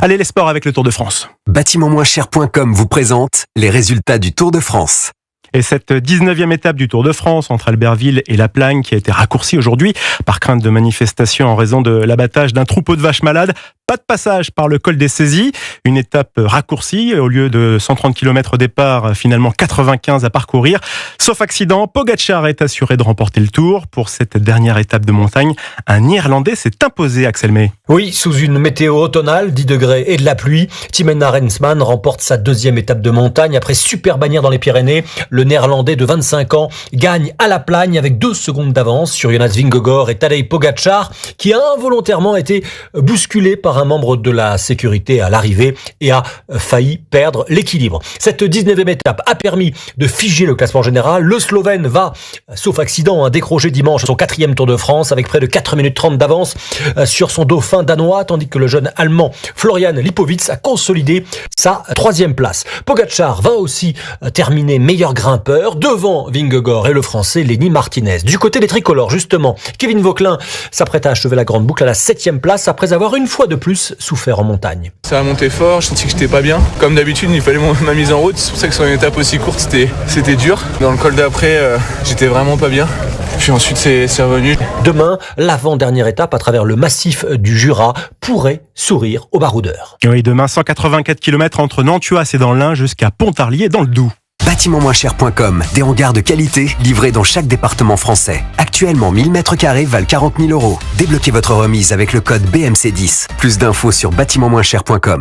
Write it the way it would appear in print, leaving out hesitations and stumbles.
Allez, les sports avec le Tour de France. Bâtiment-moins-cher.com vous présente les résultats du Tour de France. Et cette 19e étape du Tour de France entre Albertville et La Plagne qui a été raccourcie aujourd'hui par crainte de manifestation en raison de l'abattage d'un troupeau de vaches malades. Pas de passage par le col des Saisies, une étape raccourcie au lieu de 130 km au départ, finalement 95 à parcourir. Sauf accident, Pogačar est assuré de remporter le Tour. Pour cette dernière étape de montagne, un Néerlandais s'est imposé, Axel May. Oui, sous une météo automnale, 10 degrés et de la pluie, Thymen Arensman remporte sa deuxième étape de montagne après super bannière dans les Pyrénées. Le Néerlandais de 25 ans gagne à La Plagne avec 2 secondes d'avance sur Jonas Vingegaard et Tadej Pogačar qui a involontairement été bousculé par un membre de la sécurité à l'arrivée et a failli perdre l'équilibre. Cette 19e étape a permis de figer le classement général. Le Slovène va, sauf accident, décrocher dimanche son 4e Tour de France avec près de 4 minutes 30 d'avance sur son dauphin danois, tandis que le jeune allemand Florian Lipowitz a consolidé sa 3e place. Pogačar va aussi terminer meilleur grimpeur devant Vingegaard et le français Lenny Martinez. Du côté des tricolores, justement, Kevin Vauquelin s'apprête à achever la grande boucle à la 7e place après avoir une fois de plus souffert en montagne. Ça a monté fort, je sentis que j'étais pas bien. Comme d'habitude, il fallait ma mise en route. C'est pour ça que sur une étape aussi courte, c'était dur. Dans le col d'après, j'étais vraiment pas bien. Puis ensuite, c'est revenu. Demain, l'avant-dernière étape à travers le massif du Jura pourrait sourire aux baroudeurs. Oui, demain, 184 km entre Nantuas et dans l'Ain jusqu'à Pontarlier dans le Doubs. Bâtiment-moins-cher.com, des hangars de qualité livrés dans chaque département français. Actuellement, 1000 m² valent 40 000 €. Débloquez votre remise avec le code BMC10. Plus d'infos sur bâtiment-moins-cher.com.